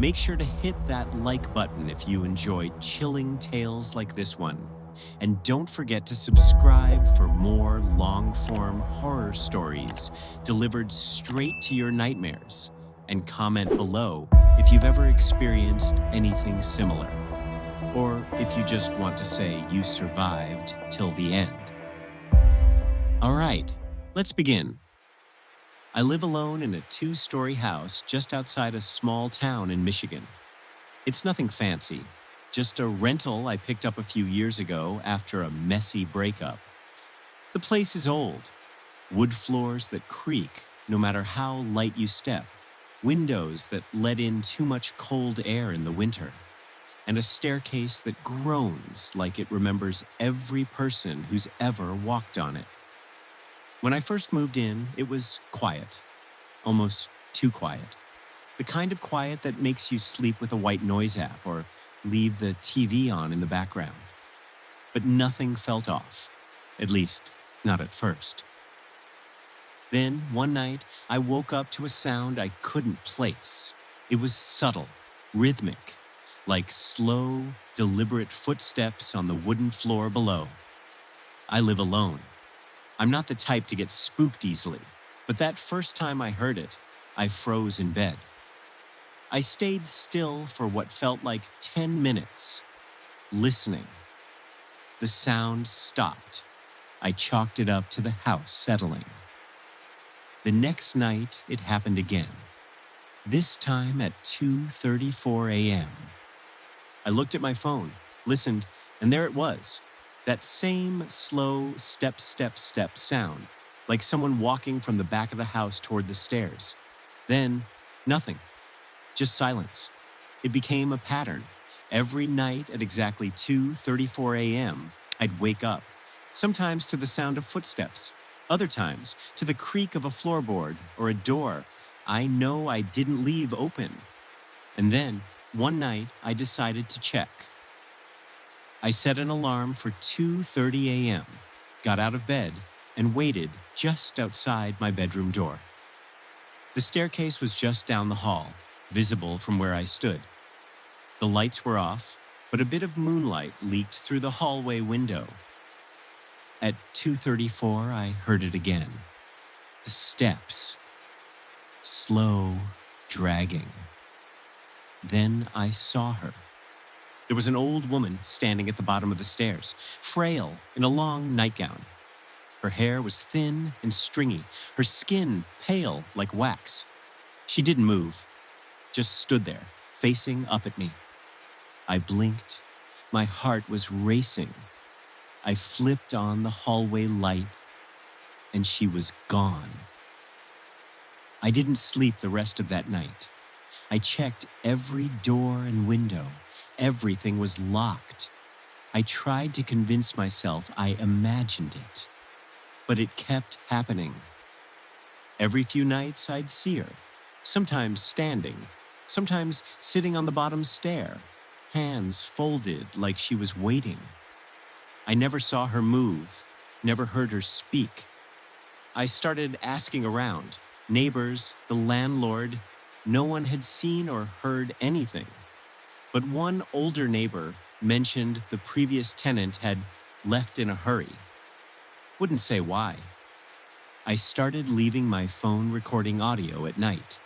Make sure to hit that like button if you enjoyed chilling tales like this one. And don't forget to subscribe for more long-form horror stories delivered straight to your nightmares. And comment below if you've ever experienced anything similar. Or if you just want to say you survived till the end. All right, let's begin. I live alone in a 2-story house just outside a small town in Michigan. It's nothing fancy, just a rental I picked up a few years ago after a messy breakup. The place is old, wood floors that creak no matter how light you step, windows that let in too much cold air in the winter, and a staircase that groans like it remembers every person who's ever walked on it. When I first moved in, it was quiet, almost too quiet. The kind of quiet that makes you sleep with a white noise app or leave the TV on in the background. But nothing felt off, at least not at first. Then, one night, I woke up to a sound I couldn't place. It was subtle, rhythmic, like slow, deliberate footsteps on the wooden floor below. I live alone. I'm not the type to get spooked easily, but that first time I heard it, I froze in bed. I stayed still for what felt like 10 minutes, listening. The sound stopped. I chalked it up to the house settling. The next night, it happened again, this time at 2:34 a.m. I looked at my phone, listened, and there it was. That same slow step, step, step sound, like someone walking from the back of the house toward the stairs. Then, nothing, just silence. It became a pattern. Every night at exactly 2:34 a.m., I'd wake up, sometimes to the sound of footsteps, other times to the creak of a floorboard or a door I know I didn't leave open. And then, one night, I decided to check. I set an alarm for 2:30 a.m., got out of bed, and waited just outside my bedroom door. The staircase was just down the hall, visible from where I stood. The lights were off, but a bit of moonlight leaked through the hallway window. At 2:34, I heard it again. The steps. Slow, dragging. Then I saw her. There was an old woman standing at the bottom of the stairs, frail in a long nightgown. Her hair was thin and stringy, her skin pale like wax. She didn't move, just stood there, facing up at me. I blinked. My heart was racing. I flipped on the hallway light, and she was gone. I didn't sleep the rest of that night. I checked every door and window. Everything was locked. I tried to convince myself I imagined it, but it kept happening. Every few nights I'd see her, sometimes standing, sometimes sitting on the bottom stair, hands folded like she was waiting. I never saw her move, never heard her speak. I started asking around, neighbors, the landlord. No one had seen or heard anything. But one older neighbor mentioned the previous tenant had left in a hurry. Wouldn't say why. I started leaving my phone recording audio at night.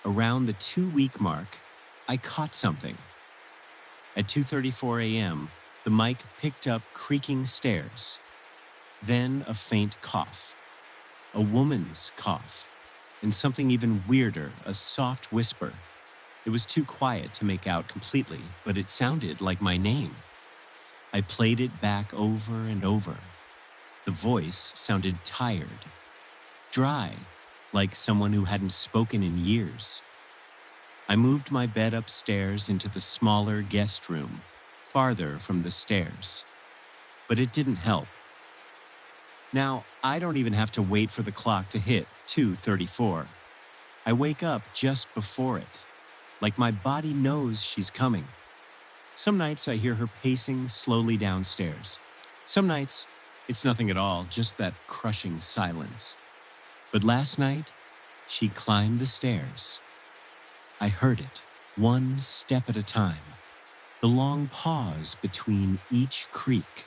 Around the 2-week mark, I caught something. At 2:34 a.m., the mic picked up creaking stairs. Then a faint cough. A woman's cough. And something even weirder, a soft whisper. It was too quiet to make out completely, but it sounded like my name. I played it back over and over. The voice sounded tired, dry, like someone who hadn't spoken in years. I moved my bed upstairs into the smaller guest room, farther from the stairs. But it didn't help. Now, I don't even have to wait for the clock to hit 2:34. I wake up just before it, like my body knows she's coming. Some nights I hear her pacing slowly downstairs. Some nights, it's nothing at all, just that crushing silence. But last night, she climbed the stairs. I heard it, one step at a time, the long pause between each creak.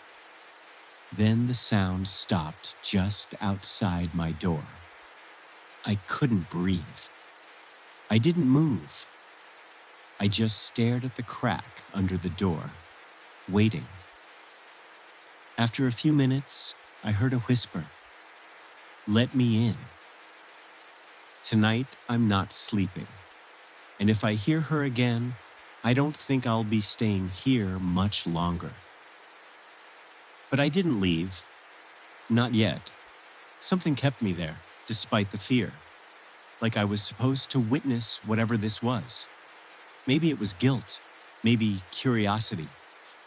Then the sound stopped just outside my door. I couldn't breathe. I didn't move. I just stared at the crack under the door, waiting. After a few minutes, I heard a whisper. Let me in. Tonight, I'm not sleeping. And if I hear her again, I don't think I'll be staying here much longer. But I didn't leave. Not yet. Something kept me there, despite the fear. Like I was supposed to witness whatever this was. Maybe it was guilt, maybe curiosity,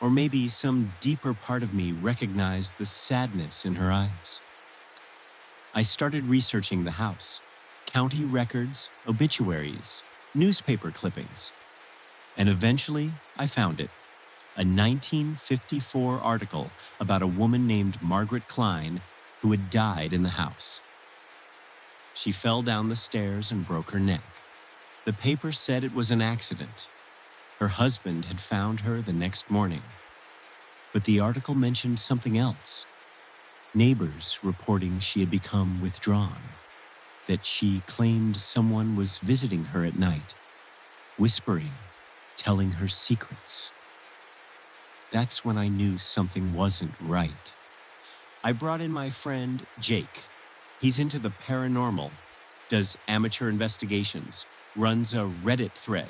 or maybe some deeper part of me recognized the sadness in her eyes. I started researching the house, county records, obituaries, newspaper clippings, and eventually I found it. A 1954 article about a woman named Margaret Klein who had died in the house. She fell down the stairs and broke her neck. The paper said it was an accident. Her husband had found her the next morning. But the article mentioned something else. Neighbors reporting she had become withdrawn, that she claimed someone was visiting her at night, whispering, telling her secrets. That's when I knew something wasn't right. I brought in my friend Jake. He's into the paranormal, does amateur investigations, runs a Reddit thread.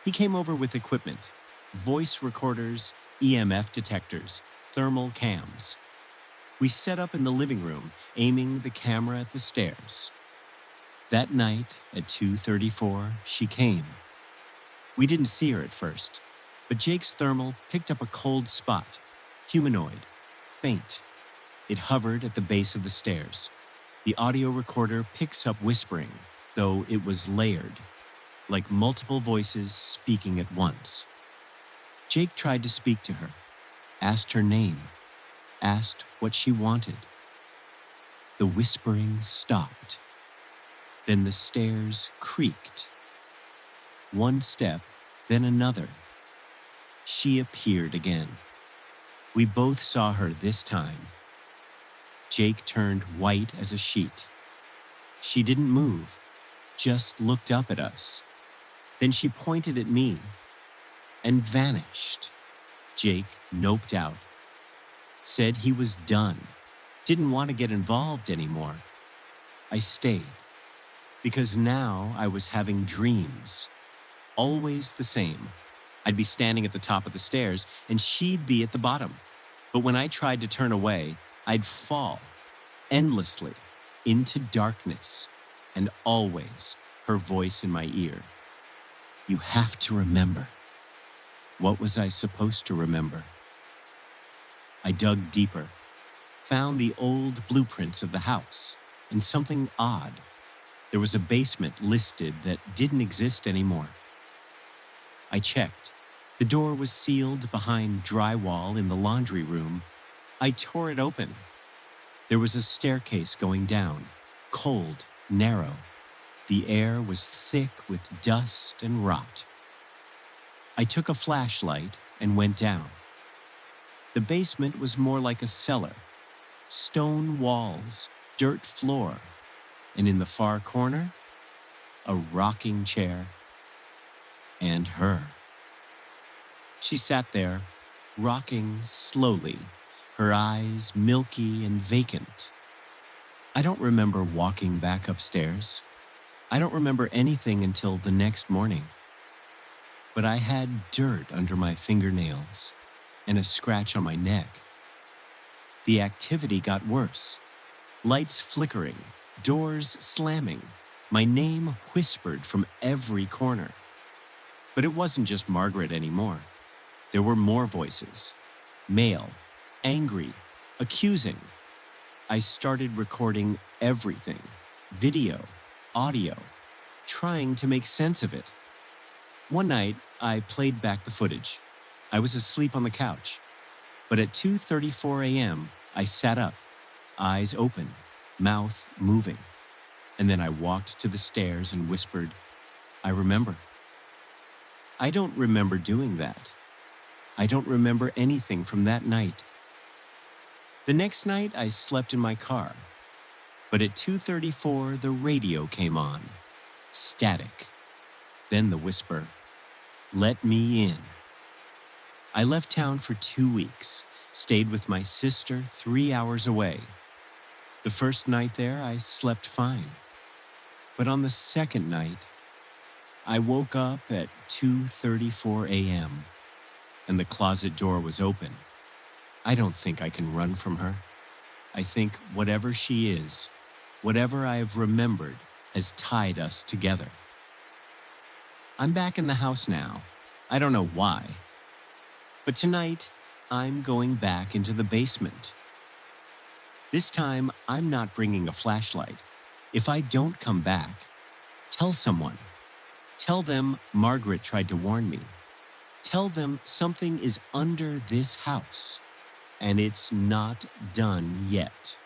He came over with equipment, voice recorders, EMF detectors, thermal cams. We set up in the living room, aiming the camera at the stairs. That night at 2:34, she came. We didn't see her at first, but Jake's thermal picked up a cold spot, humanoid, faint. It hovered at the base of the stairs. The audio recorder picks up whispering, though it was layered, like multiple voices speaking at once. Jake tried to speak to her, asked her name, asked what she wanted. The whispering stopped. Then the stairs creaked. One step, then another. She appeared again. We both saw her this time. Jake turned white as a sheet. She didn't move, just looked up at us. Then she pointed at me and vanished. Jake noped out, said he was done, didn't want to get involved anymore. I stayed, because now I was having dreams, always the same. I'd be standing at the top of the stairs and she'd be at the bottom. But when I tried to turn away, I'd fall endlessly into darkness, and always her voice in my ear. You have to remember. What was I supposed to remember? I dug deeper, found the old blueprints of the house, and something odd. There was a basement listed that didn't exist anymore. I checked. The door was sealed behind drywall in the laundry room. I tore it open. There was a staircase going down, cold, narrow. The air was thick with dust and rot. I took a flashlight and went down. The basement was more like a cellar. Stone walls, dirt floor, and in the far corner, a rocking chair and her. She sat there, rocking slowly, her eyes milky and vacant. I don't remember walking back upstairs. I don't remember anything until the next morning. But I had dirt under my fingernails and a scratch on my neck. The activity got worse. Lights flickering, doors slamming, my name whispered from every corner. But it wasn't just Margaret anymore. There were more voices. Male, angry, accusing. I started recording everything. Video, audio, trying to make sense of it. One night, I played back the footage. I was asleep on the couch. But at 2:34 a.m., I sat up, eyes open, mouth moving. And then I walked to the stairs and whispered, I remember. I don't remember doing that. I don't remember anything from that night. The next night, I slept in my car, but at 2:34, the radio came on. Static. Then the whisper, "Let me in." I left town for 2 weeks, stayed with my sister 3 hours away. The first night there, I slept fine. But on the second night, I woke up at 2:34 a.m. and the closet door was open. I don't think I can run from her. I think whatever she is, whatever I have remembered, has tied us together. I'm back in the house now. I don't know why. But tonight, I'm going back into the basement. This time, I'm not bringing a flashlight. If I don't come back, tell someone. Tell them Margaret tried to warn me. Tell them something is under this house, and it's not done yet.